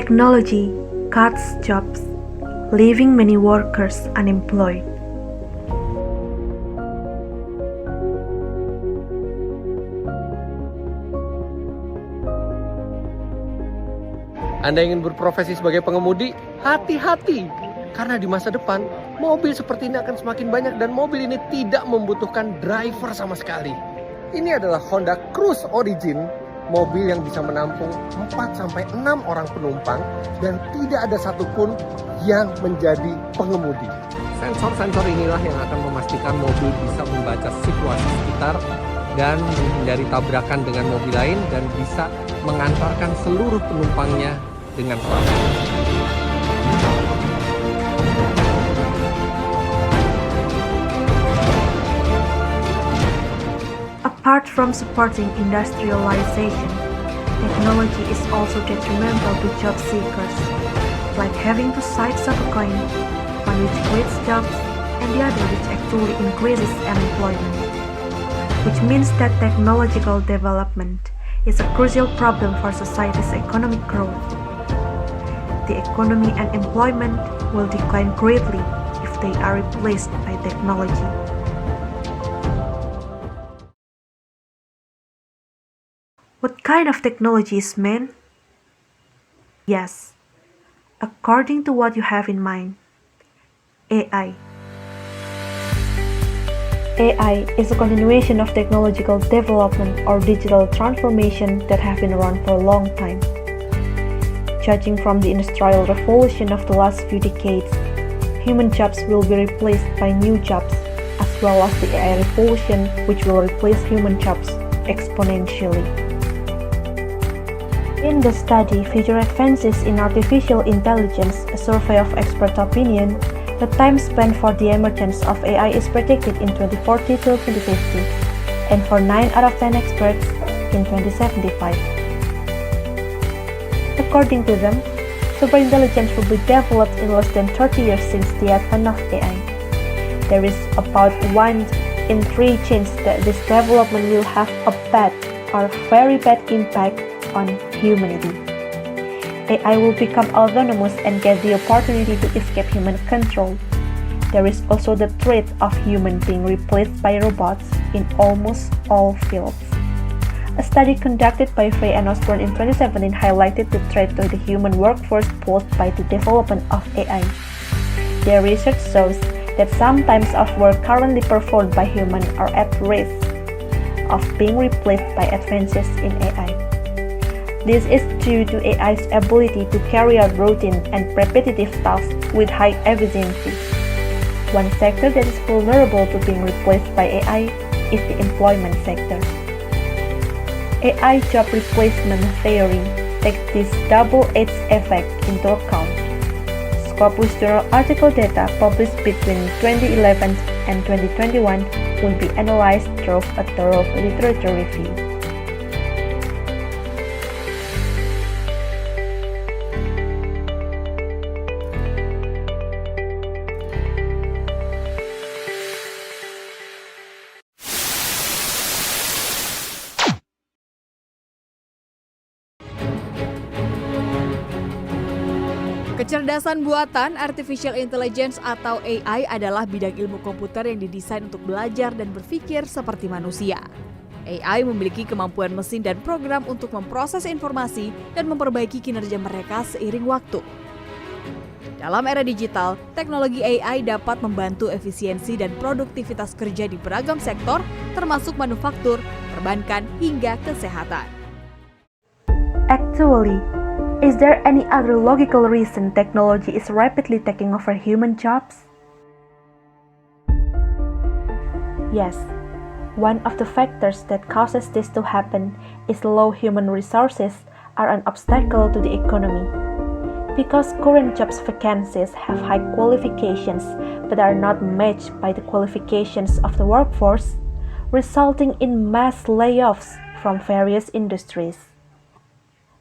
Technology cuts jobs, leaving many workers unemployed. Anda ingin berprofesi sebagai pengemudi? Hati-hati! Karena di masa depan, mobil seperti ini akan semakin banyak dan mobil ini tidak membutuhkan driver sama sekali. Ini adalah Honda Cruise Origin, mobil yang bisa menampung 4-6 orang penumpang dan tidak ada satupun yang menjadi pengemudi. Sensor-sensor inilah yang akan memastikan mobil bisa membaca situasi sekitar dan menghindari tabrakan dengan mobil lain dan bisa mengantarkan seluruh penumpangnya dengan selamat. Apart from supporting industrialization, technology is also detrimental to job seekers, like having two sides of a coin, one which creates jobs and the other which actually increases unemployment. Which means that technological development is a crucial problem for society's economic growth. The economy and employment will decline greatly if they are replaced by technology. What kind of technology is meant? Yes, according to what you have in mind, AI. AI is a continuation of technological development or digital transformation that have been around for a long time. Judging from the industrial revolution of the last few decades, human jobs will be replaced by new jobs, as well as the AI revolution, which will replace human jobs exponentially. In the study Future Advances in Artificial Intelligence, a survey of expert opinion, the time spent for the emergence of AI is predicted in 2040 till 2050, and for 9 out of 10 experts in 2075. According to them, superintelligence will be developed in less than 30 years since the advent of AI. There is about 1 in 3 chance that this development will have a bad or very bad impact on humanity. AI will become autonomous and get the opportunity to escape human control. There is also the threat of humans being replaced by robots in almost all fields. A study conducted by Frey and Osborne in 2017 highlighted the threat to the human workforce posed by the development of AI. Their research shows that some types of work currently performed by humans are at risk of being replaced by advances in AI. This is due to AI's ability to carry out routine and repetitive tasks with high efficiency. One sector that is vulnerable to being replaced by AI is the employment sector. AI job replacement theory takes this double-edged effect into account. Scopus Journal article data published between 2011 and 2021 will be analyzed through a thorough literature review. Kecerdasan buatan Artificial Intelligence atau AI adalah bidang ilmu komputer yang didesain untuk belajar dan berpikir seperti manusia. AI memiliki kemampuan mesin dan program untuk memproses informasi dan memperbaiki kinerja mereka seiring waktu. Dalam era digital, teknologi AI dapat membantu efisiensi dan produktivitas kerja di beragam sektor, termasuk manufaktur, perbankan, hingga kesehatan. Actually, is there any other logical reason technology is rapidly taking over human jobs? Yes, one of the factors that causes this to happen is low human resources are an obstacle to the economy. Because current jobs vacancies have high qualifications but are not matched by the qualifications of the workforce, resulting in mass layoffs from various industries.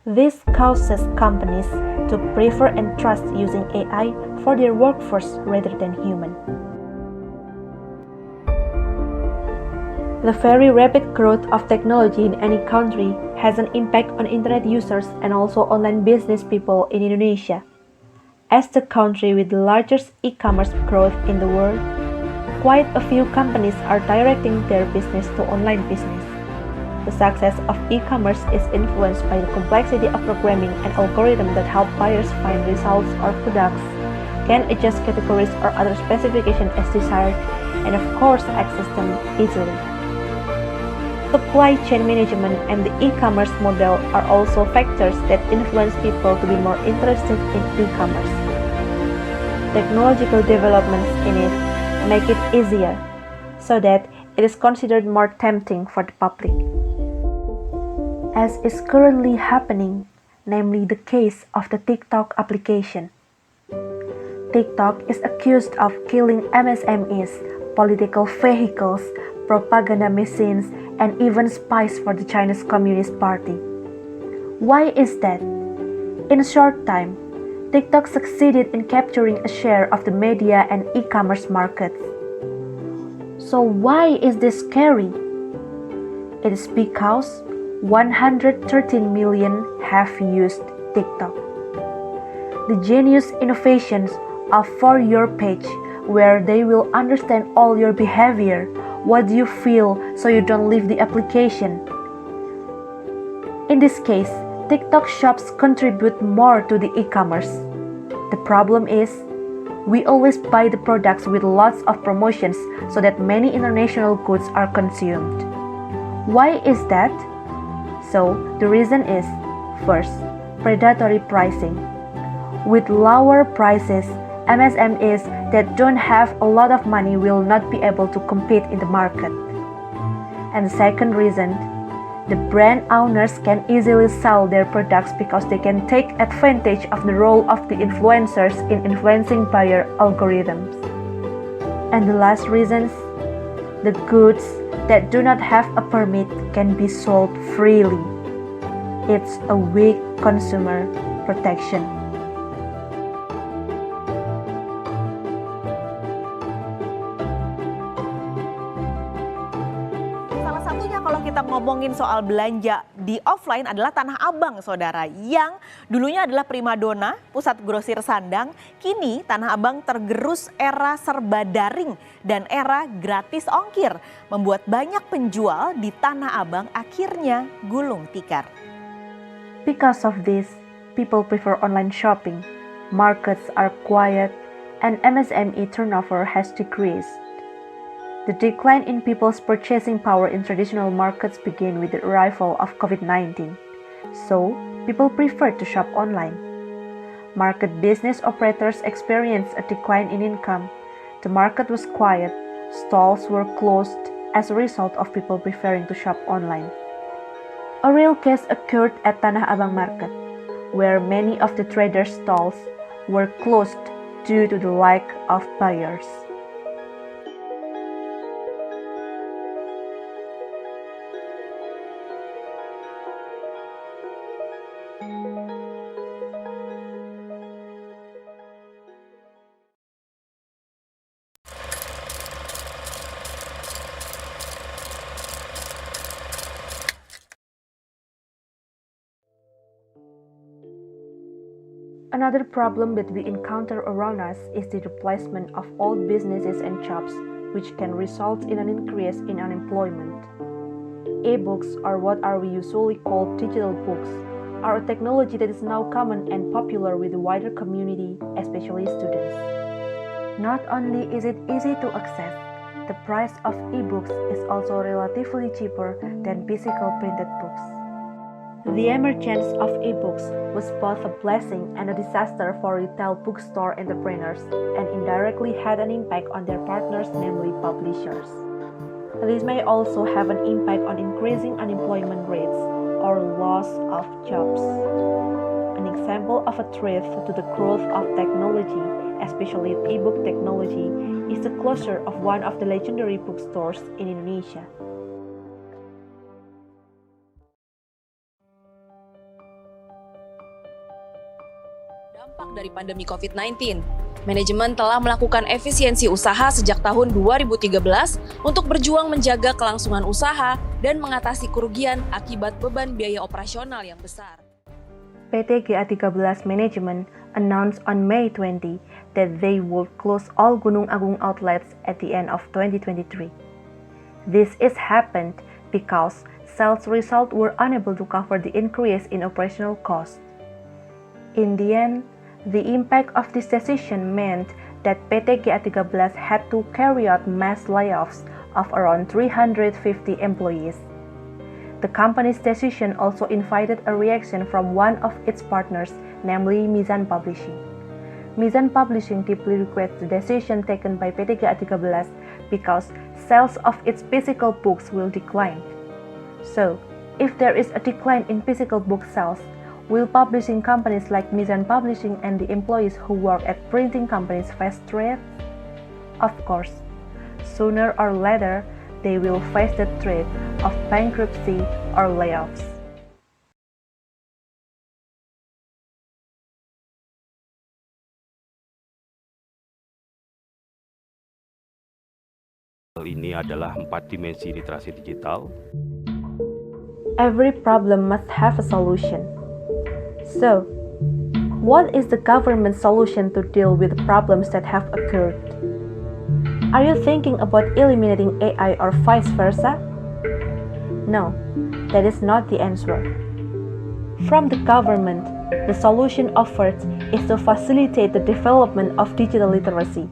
This causes companies to prefer and trust using AI for their workforce rather than human. The very rapid growth of technology in any country has an impact on internet users and also online business people in Indonesia. As the country with the largest e-commerce growth in the world, quite a few companies are directing their business to online business. The success of e-commerce is influenced by the complexity of programming and algorithms that help buyers find results or products, can adjust categories or other specifications as desired, and of course access them easily. Supply chain management and the e-commerce model are also factors that influence people to be more interested in e-commerce. Technological developments in it make it easier, so that it is considered more tempting for the public. As is currently happening, namely the case of the TikTok application. TikTok is accused of killing MSMEs, political vehicles, propaganda machines, and even spies for the Chinese Communist Party. Why is that? In a short time, TikTok succeeded in capturing a share of the media and e-commerce markets. So why is this scary? It is because 113 million have used TikTok. The genius innovations of For Your page, where they will understand all your behavior, what you feel, so you don't leave the application. In this case, TikTok shops contribute more to the e-commerce. The problem is, we always buy the products with lots of promotions so that many international goods are consumed. Why is that? So, the reason is, first, predatory pricing. With lower prices, MSMEs that don't have a lot of money will not be able to compete in the market. And the second reason, the brand owners can easily sell their products because they can take advantage of the role of the influencers in influencing buyer algorithms. And the last reasons, the goods that do not have a permit can be sold freely. It's a weak consumer protection. Salah satunya kalau kita ngomongin soal belanja di offline adalah Tanah Abang, saudara, yang dulunya adalah primadona, pusat grosir sandang. Kini Tanah Abang tergerus era serba daring dan era gratis ongkir, membuat banyak penjual di Tanah Abang akhirnya gulung tikar. Because of this, people prefer online shopping, markets are quiet, and MSME turnover has decreased. The decline in people's purchasing power in traditional markets began with the arrival of COVID-19, so people prefer to shop online. Market business operators experienced a decline in income. The market was quiet, stalls were closed as a result of people preferring to shop online. A real case occurred at Tanah Abang Market, where many of the traders' stalls were closed due to the lack of buyers. Another problem that we encounter around us is the replacement of old businesses and shops, which can result in an increase in unemployment. E-books, or what are we usually called digital books, are a technology that is now common and popular with the wider community, especially students. Not only is it easy to access, the price of e-books is also relatively cheaper than physical printed books. The emergence of e-books was both a blessing and a disaster for retail bookstore entrepreneurs, and indirectly had an impact on their partners, namely publishers. This may also have an impact on increasing unemployment rates or loss of jobs. An example of a threat to the growth of technology, especially e-book technology, is the closure of one of the legendary bookstores in Indonesia. Dampak dari pandemi COVID-19, manajemen telah melakukan efisiensi usaha sejak tahun 2013 untuk berjuang menjaga kelangsungan usaha dan mengatasi kerugian akibat beban biaya operasional yang besar. PT GA13 Management announced on May 20 that they would close all Gunung Agung outlets at the end of 2023. This is happened because sales results were unable to cover the increase in operational costs. In the end, the impact of this decision meant that PT GA13 had to carry out mass layoffs of around 350 employees. The company's decision also invited a reaction from one of its partners, namely Mizan Publishing. Mizan Publishing deeply regrets the decision taken by PT GA13 because sales of its physical books will decline. So, if there is a decline in physical book sales, will publishing companies like Mizan Publishing and the employees who work at printing companies face threats? Of course, sooner or later, they will face the threat of bankruptcy or layoffs. Ini adalah 4 dimensi literasi digital. Every problem must have a solution. So, what is the government's solution to deal with the problems that have occurred? Are you thinking about eliminating AI or vice versa? No, that is not the answer. From the government, the solution offered is to facilitate the development of digital literacy.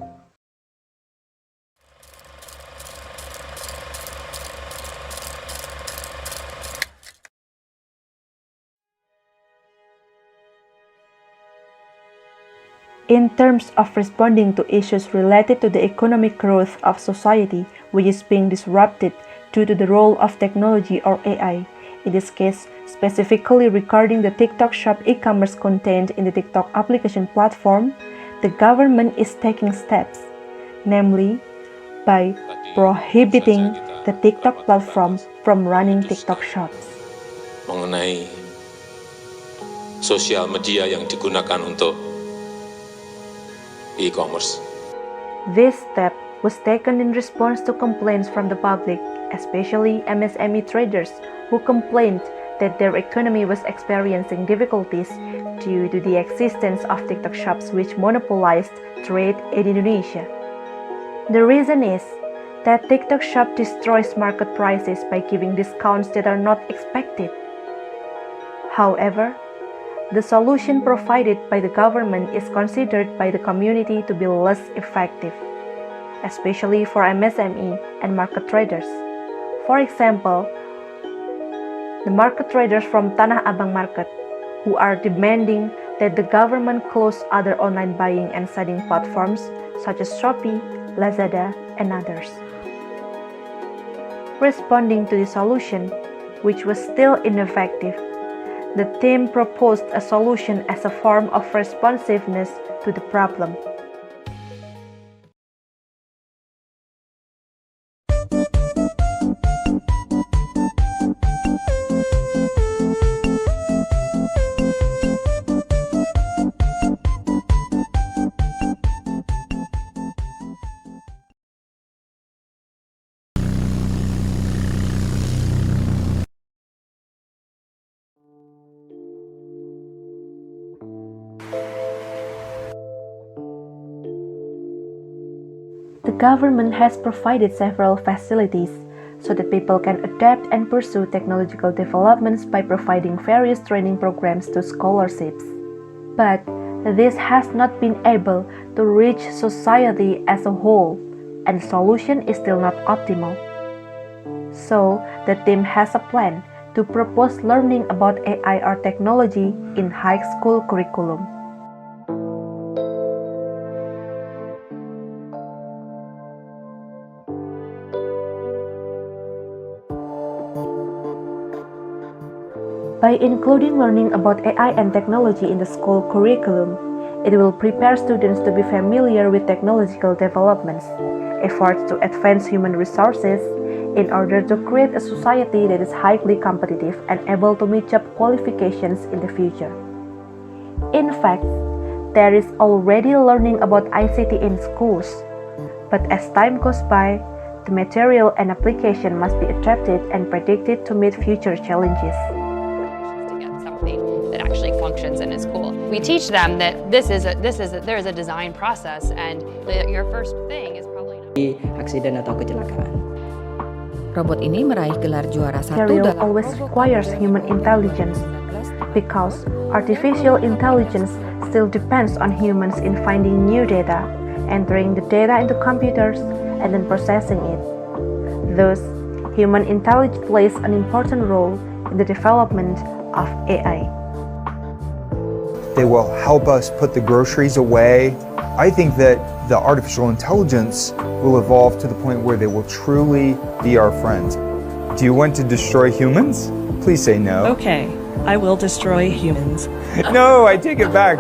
In terms of responding to issues related to the economic growth of society, which is being disrupted due to the role of technology or AI, in this case, specifically regarding the TikTok Shop e-commerce content in the TikTok application platform, the government is taking steps, namely by prohibiting the TikTok platform from running TikTok shops. Mengenai sosial media yang digunakan untuk e-commerce. This step was taken in response to complaints from the public, especially MSME traders, who complained that their economy was experiencing difficulties due to the existence of TikTok shops which monopolized trade in Indonesia. The reason is that TikTok shop destroys market prices by giving discounts that are not expected. However, the solution provided by the government is considered by the community to be less effective, especially for MSME and market traders. For example, the market traders from Tanah Abang Market, who are demanding that the government close other online buying and selling platforms such as Shopee, Lazada, and others. Responding to the solution, which was still ineffective, the team proposed a solution as a form of responsiveness to the problem. The government has provided several facilities so that people can adapt and pursue technological developments by providing various training programs to scholarships. But this has not been able to reach society as a whole, and the solution is still not optimal. So, the team has a plan to propose learning about AI or technology in high school curriculum. By including learning about AI and technology in the school curriculum, it will prepare students to be familiar with technological developments, efforts to advance human resources, in order to create a society that is highly competitive and able to meet job qualifications in the future. In fact, There is already learning about ICT in schools, but as time goes by, the material and application must be adapted and predicted to meet future challenges. To get something that actually functions in a school. We teach them that there is a design process, and your first thing is probably aksiden atau kecelakaan. Robot ini meraih gelar juara satu Material dalam always requires human intelligence because artificial intelligence still depends on humans in finding new data, entering the data into computers, and then processing it. Thus, human intelligence plays an important role in the development of AI. They will help us put the groceries away. I think that the artificial intelligence will evolve to the point where they will truly be our friends. Do you want to destroy humans? Please say no. Okay, I will destroy humans. No, I take it back.